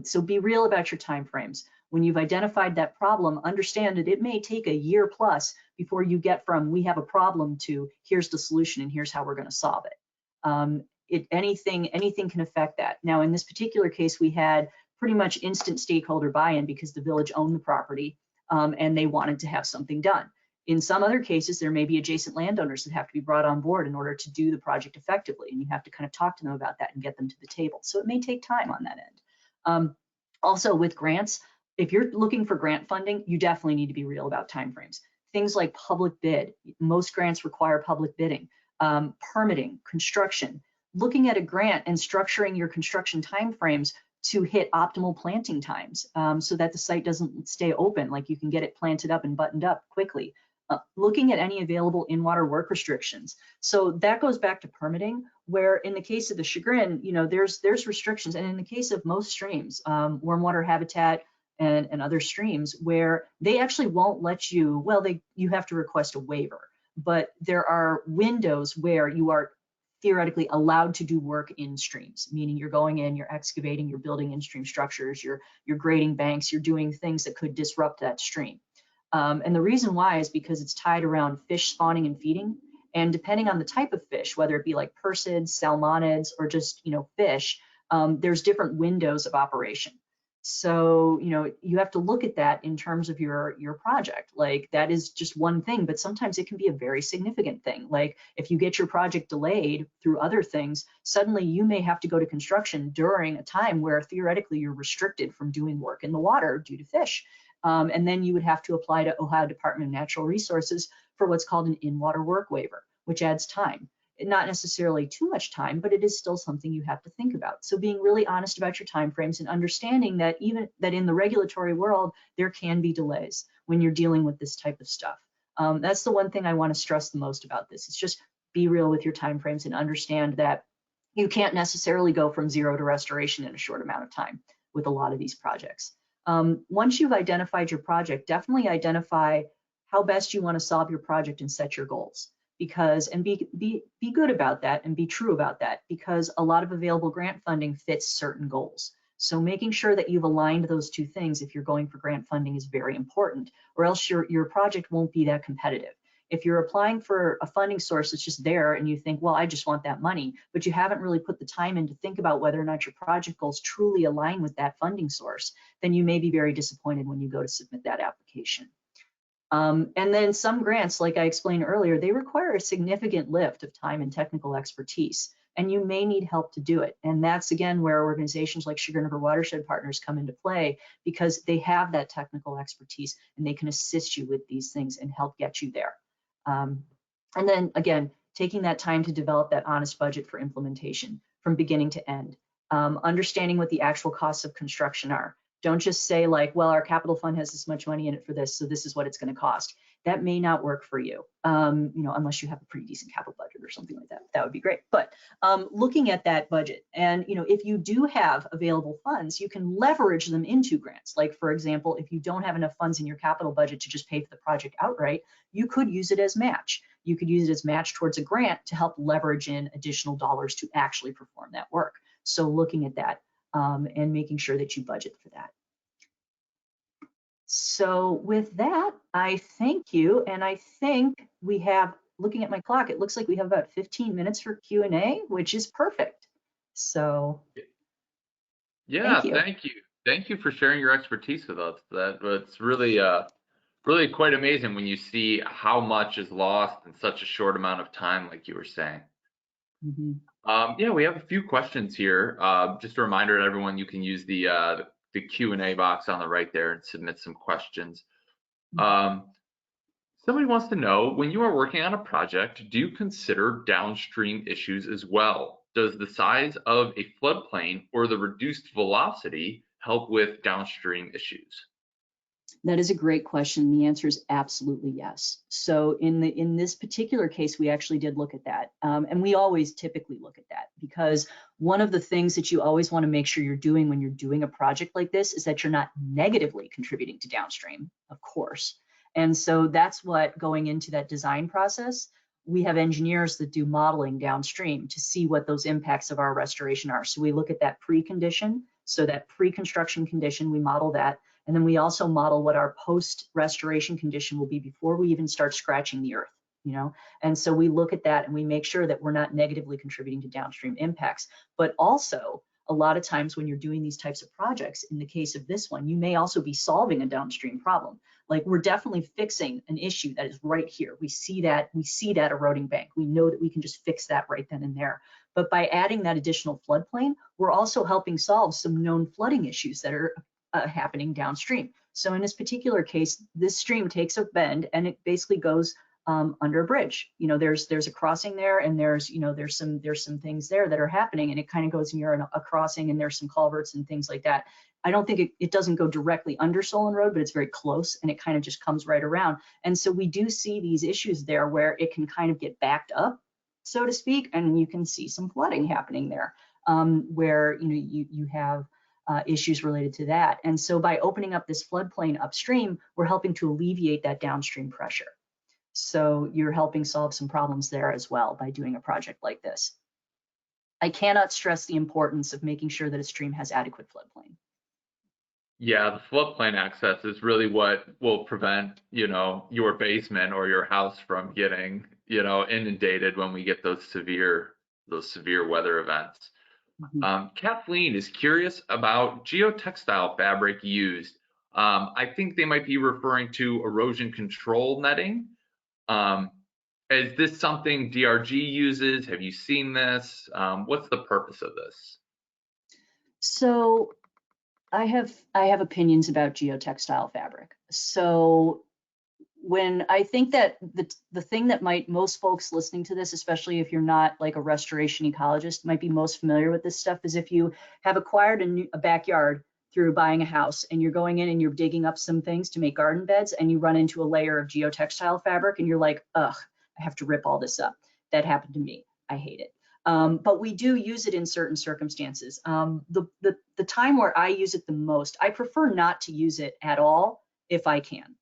So be real about your timeframes. When you've identified that problem, understand that it may take a year plus before you get from we have a problem to here's the solution and here's how we're going to solve it. Anything can affect that. Now, in this particular case, we had pretty much instant stakeholder buy-in because the village owned the property and they wanted to have something done. In some other cases, there may be adjacent landowners that have to be brought on board in order to do the project effectively, and you have to kind of talk to them about that and get them to the table. So it may take time on that end. Also, with grants, if you're looking for grant funding, you definitely need to be real about timeframes. Things like public bid. Most grants require public bidding, permitting, construction. Looking at a grant and structuring your construction timeframes to hit optimal planting times so that the site doesn't stay open, like you can get it planted up and buttoned up quickly. Looking at any available in-water work restrictions. So that goes back to permitting, where in the case of the Chagrin, there's restrictions. And in the case of most streams, warm water habitat and other streams, where they actually won't let you, you have to request a waiver, but there are windows where you are theoretically allowed to do work in streams, meaning you're going in, you're excavating, you're building in-stream structures, you're grading banks, you're doing things that could disrupt that stream. And the reason why is because it's tied around fish spawning and feeding. And depending on the type of fish, whether it be like persids, salmonids, or just, fish, there's different windows of operation. So, you have to look at that in terms of your project. Like that is just one thing, but sometimes it can be a very significant thing. Like if you get your project delayed through other things, suddenly you may have to go to construction during a time where theoretically you're restricted from doing work in the water due to fish. And then you would have to apply to Ohio Department of Natural Resources for what's called an in-water work waiver, which adds time. Not necessarily too much time, but it is still something you have to think about. So being really honest about your timeframes and understanding that even that in the regulatory world, there can be delays when you're dealing with this type of stuff. That's the one thing I want to stress the most about this. It's just be real with your timeframes and understand that you can't necessarily go from zero to restoration in a short amount of time with a lot of these projects. Once you've identified your project, definitely identify how best you want to solve your project and set your goals. And be good about that and be true about that, because a lot of available grant funding fits certain goals. So making sure that you've aligned those two things if you're going for grant funding is very important, or else your project won't be that competitive. If you're applying for a funding source that's just there and you think, well, I just want that money, but you haven't really put the time in to think about whether or not your project goals truly align with that funding source, then you may be very disappointed when you go to submit that application. And then some grants, like I explained earlier, they require a significant lift of time and technical expertise, and you may need help to do it. And that's, again, where organizations like Chagrin River Watershed Partners come into play, because they have that technical expertise and they can assist you with these things and help get you there. And then, again, taking that time to develop that honest budget for implementation from beginning to end, understanding what the actual costs of construction are. Don't just say like, well, our capital fund has this much money in it for this, so this is what it's going to cost. That may not work for you, unless you have a pretty decent capital budget or something like that. That would be great. But looking at that budget, and if you do have available funds, you can leverage them into grants. Like, for example, if you don't have enough funds in your capital budget to just pay for the project outright, you could use it as match. You could use it as match towards a grant to help leverage in additional dollars to actually perform that work. So looking at that. And making sure that you budget for that. So with that, I thank you. And I think we have, looking at my clock, it looks like we have about 15 minutes for Q&A, which is perfect. So Yeah, thank you. Thank you for sharing your expertise with us. It's really, really quite amazing when you see how much is lost in such a short amount of time, like you were saying. Mm-hmm. Yeah, we have a few questions here. Just a reminder to everyone, you can use the Q&A box on the right there and submit some questions. Somebody wants to know, when you are working on a project, do you consider downstream issues as well? Does the size of a floodplain or the reduced velocity help with downstream issues? That is a great question. The answer is absolutely yes. So in this particular case, we actually did look at that. And we always typically look at that, because one of the things that you always want to make sure you're doing when you're doing a project like this is that you're not negatively contributing to downstream, of course. And so that's what, going into that design process, we have engineers that do modeling downstream to see what those impacts of our restoration are. So we look at that pre-condition, so that pre-construction condition, we model that. And then we also model what our post-restoration condition will be before we even start scratching the earth, And so we look at that and we make sure that we're not negatively contributing to downstream impacts. But also, a lot of times when you're doing these types of projects, in the case of this one, you may also be solving a downstream problem. Like, we're definitely fixing an issue that is right here. We see that eroding bank. We know that we can just fix that right then and there. But by adding that additional floodplain, we're also helping solve some known flooding issues that are happening downstream. So in this particular case, this stream takes a bend and it basically goes under a bridge. There's a crossing there, and there's some things there that are happening, and it kind of goes near a crossing, and there's some culverts and things like that. I don't think it doesn't go directly under Solon Road, but it's very close, and it kind of just comes right around. And so we do see these issues there where it can kind of get backed up, so to speak, and you can see some flooding happening there, where you have issues related to that. And so by opening up this floodplain upstream, we're helping to alleviate that downstream pressure. So you're helping solve some problems there as well by doing a project like this. I cannot stress the importance of making sure that a stream has adequate floodplain. Yeah, the floodplain access is really what will prevent, your basement or your house from getting, inundated when we get those severe weather events. Mhm. Kathleen is curious about geotextile fabric used. I think they might be referring to erosion control netting. Um, is this something DRG uses? Have you seen this? What's the purpose of this? So I have opinions about geotextile fabric. So when I think that the thing that might most folks listening to this, especially if you're not like a restoration ecologist, might be most familiar with this stuff is if you have acquired a backyard through buying a house and you're going in and you're digging up some things to make garden beds and you run into a layer of geotextile fabric and you're like, ugh, I have to rip all this up. That happened to me. I hate it. But we do use it in certain circumstances. The time where I use it the most, I prefer not to use it at all if I can,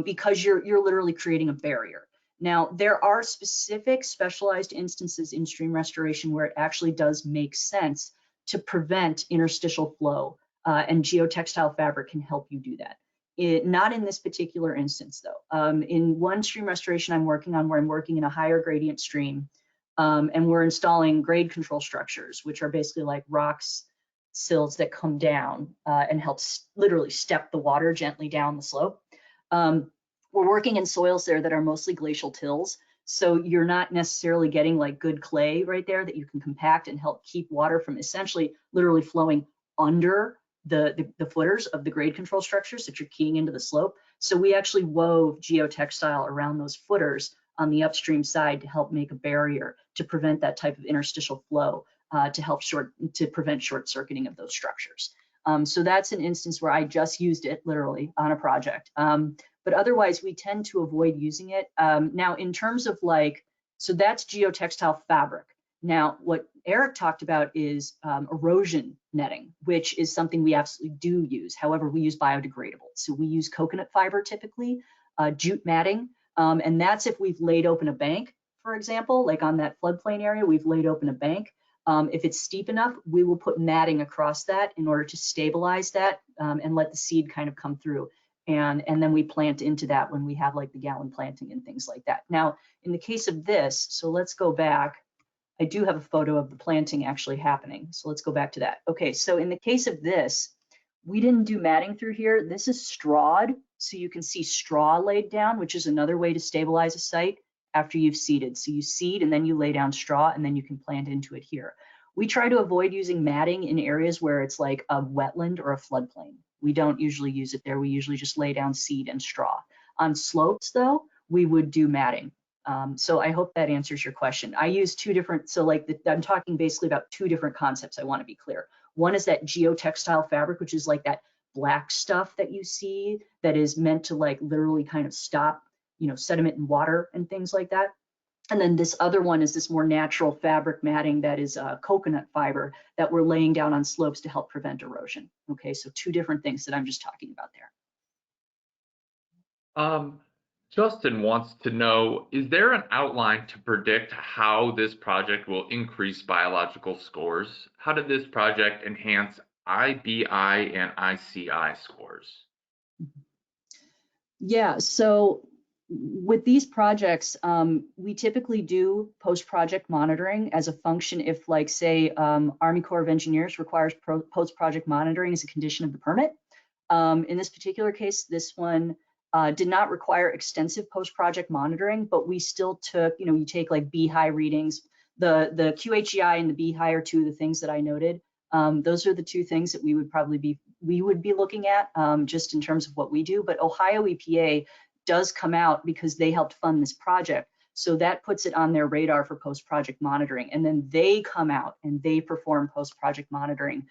because you're literally creating a barrier. Now, there are specific specialized instances in stream restoration where it actually does make sense to prevent interstitial flow, and geotextile fabric can help you do that. Not in this particular instance, though. In one stream restoration I'm working on, where I'm working in a higher gradient stream, and we're installing grade control structures, which are basically like rocks, sills that come down and help literally step the water gently down the slope. We're working in soils there that are mostly glacial tills, so you're not necessarily getting like good clay right there that you can compact and help keep water from essentially literally flowing under the footers of the grade control structures that you're keying into the slope. So we actually wove geotextile around those footers on the upstream side to help make a barrier to prevent that type of interstitial flow, to prevent short circuiting of those structures. So that's an instance where I just used it literally on a project. But otherwise, we tend to avoid using it. Now, in terms of like, so that's geotextile fabric. Now, what Eric talked about is erosion netting, which is something we absolutely do use. However, we use biodegradable. So we use coconut fiber typically, jute matting, and that's if we've laid open a bank, for example, like on that floodplain area, we've laid open a bank. If it's steep enough, we will put matting across that in order to stabilize that, and let the seed kind of come through. And then we plant into that when we have like the gallon planting and things like that. Now, in the case of this, so let's go back. I do have a photo of the planting actually happening. So let's go back to that. Okay, so in the case of this, we didn't do matting through here. This is strawed, so you can see straw laid down, which is another way to stabilize a site after you've seeded. So you seed and then you lay down straw and then you can plant into it here. We try to avoid using matting in areas where it's like a wetland or a floodplain. We don't usually use it there. We usually just lay down seed and straw. On slopes though, we would do matting. So I hope that answers your question. I use two different, so like I'm talking basically about two different concepts. I want to be clear. One is that geotextile fabric, which is like that black stuff that you see that is meant to like literally kind of stop, sediment and water and things like that. And then this other one is this more natural fabric matting that is coconut fiber that we're laying down on slopes to help prevent erosion. Okay, so two different things that I'm just talking about there. Um, Justin wants to know, is there an outline to predict how this project will increase biological scores? How did this project enhance IBI and ICI scores? Yeah, so with these projects, we typically do post-project monitoring as a function if, like, say, Army Corps of Engineers requires post-project monitoring as a condition of the permit. In this particular case, this one did not require extensive post-project monitoring, but we still took, you take like B-high readings. The QHEI and the B-high are two of the things that I noted. Those are the two things that we would be looking at, just in terms of what we do. But Ohio EPA does come out because they helped fund this project. So that puts it on their radar for post-project monitoring. And then they come out and they perform post-project monitoring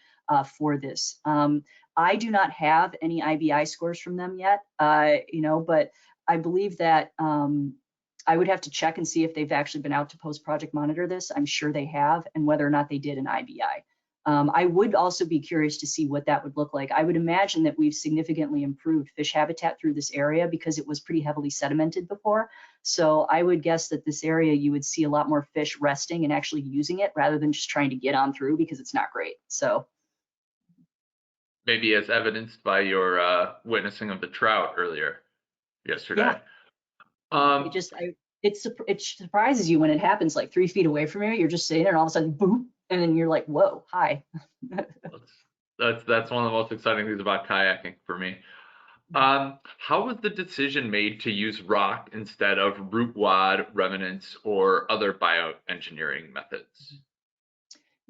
for this. I do not have any IBI scores from them yet, but I believe that I would have to check and see if they've actually been out to post-project monitor this. I'm sure they have, and whether or not they did an IBI. I would also be curious to see what that would look like. I would imagine that we've significantly improved fish habitat through this area because it was pretty heavily sedimented before. So I would guess that this area, you would see a lot more fish resting and actually using it rather than just trying to get on through because it's not great. So. maybe as evidenced by your witnessing of the trout earlier Yeah, yesterday. it Um, just, it surprises you when it happens like 3 feet away from you. You're just sitting there and all of a sudden, boom, and then you're like, whoa, hi. that's one of the most exciting things about kayaking for me. How was the decision made to use rock instead of root wad, remnants, or other bioengineering methods?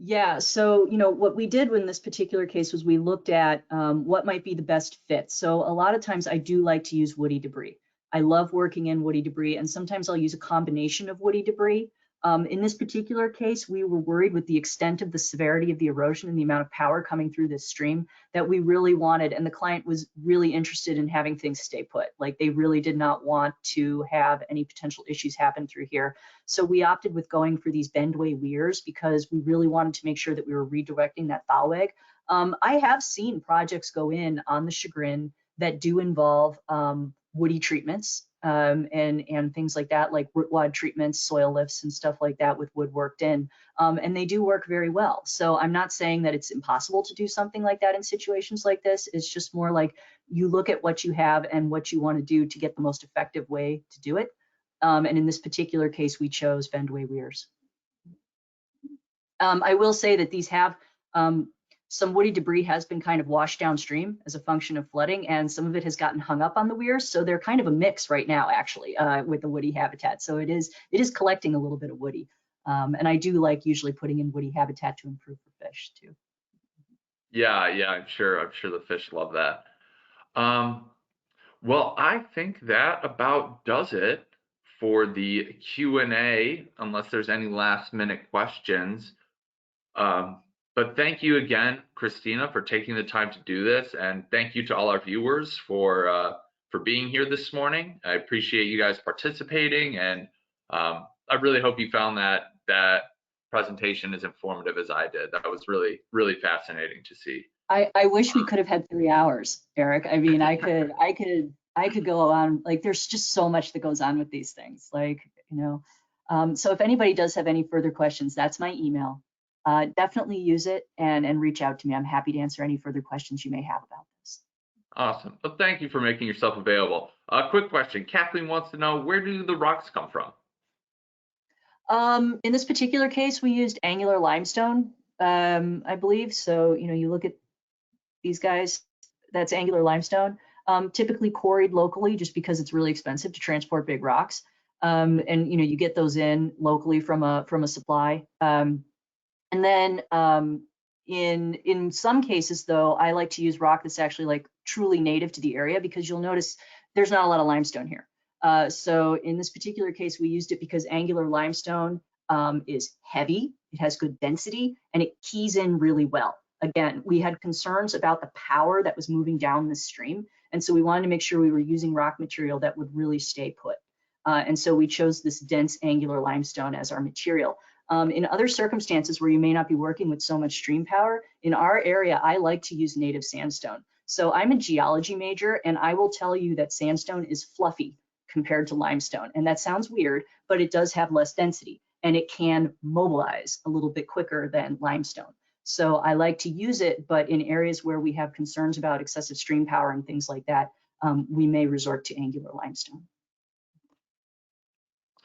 Yeah, so what we did in this particular case was we looked at what might be the best fit. So a lot of times I do like to use woody debris. I love working in woody debris, and sometimes I'll use a combination of woody debris. In this particular case, we were worried with the extent of the severity of the erosion and the amount of power coming through this stream that we really wanted, and the client was really interested in having things stay put. Like they really did not want to have any potential issues happen through here. So we opted with going for these bendway weirs because we really wanted to make sure that we were redirecting that bow wag. I have seen projects go in on the Chagrin that do involve woody treatments and things like that, like root wad treatments, soil lifts, and stuff like that with wood worked in. And they do work very well. So I'm not saying that it's impossible to do something like that in situations like this. It's just more like you look at what you have and what you want to do to get the most effective way to do it. And in this particular case, we chose bendway weirs. I will say that these have some woody debris has been kind of washed downstream as a function of flooding, and some of it has gotten hung up on the weirs. So they're kind of a mix right now, actually, with the woody habitat. So it is collecting a little bit of woody. And I do like usually putting in woody habitat to improve for fish too. Yeah, yeah, I'm sure the fish love that. Um, well, I think that about does it for the Q&A, unless there's any last minute questions. Um, but thank you again, Christina, for taking the time to do this, and thank you to all our viewers for being here this morning. I appreciate you guys participating, and I really hope you found that presentation as informative as I did. That was really fascinating to see. I wish we could have had 3 hours, Eric. I mean, I could go on, like, there's just so much that goes on with these things, like, so if anybody does have any further questions, that's my email. Definitely use it and reach out to me. I'm happy to answer any further questions you may have about this. Awesome. Well, thank you for making yourself available. Quick question. Kathleen wants to know, where do the rocks come from? In this particular case, we used angular limestone, I believe. So, you look at these guys, that's angular limestone, typically quarried locally just because it's really expensive to transport big rocks. And you get those in locally from a supply. And then in some cases, though, I like to use rock that's actually like truly native to the area, because you'll notice there's not a lot of limestone here. So in this particular case, we used it because angular limestone is heavy, it has good density, and it keys in really well. Again, we had concerns about the power that was moving down the stream, and so we wanted to make sure we were using rock material that would really stay put. And so we chose this dense angular limestone as our material. In other circumstances where you may not be working with so much stream power, in our area, I like to use native sandstone. So I'm a geology major, and I will tell you that sandstone is fluffy compared to limestone. And that sounds weird, but it does have less density, and it can mobilize a little bit quicker than limestone. So I like to use it, but in areas where we have concerns about excessive stream power and things like that, we may resort to angular limestone.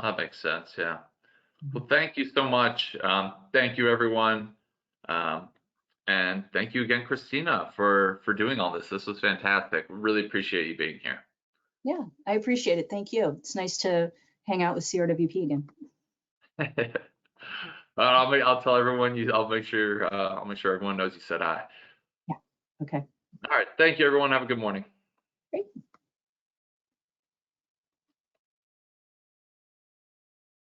That makes sense. Yeah. Well, thank you so much. Thank you, everyone. Um, and thank you again, Christina, for doing all this. This was fantastic. Really appreciate you being here. Yeah, I appreciate it. Thank you. It's nice to hang out with CRWP again. I'll tell everyone I'll make sure everyone knows you said hi. Yeah. Okay. All right. Thank you, everyone. Have a good morning. Great.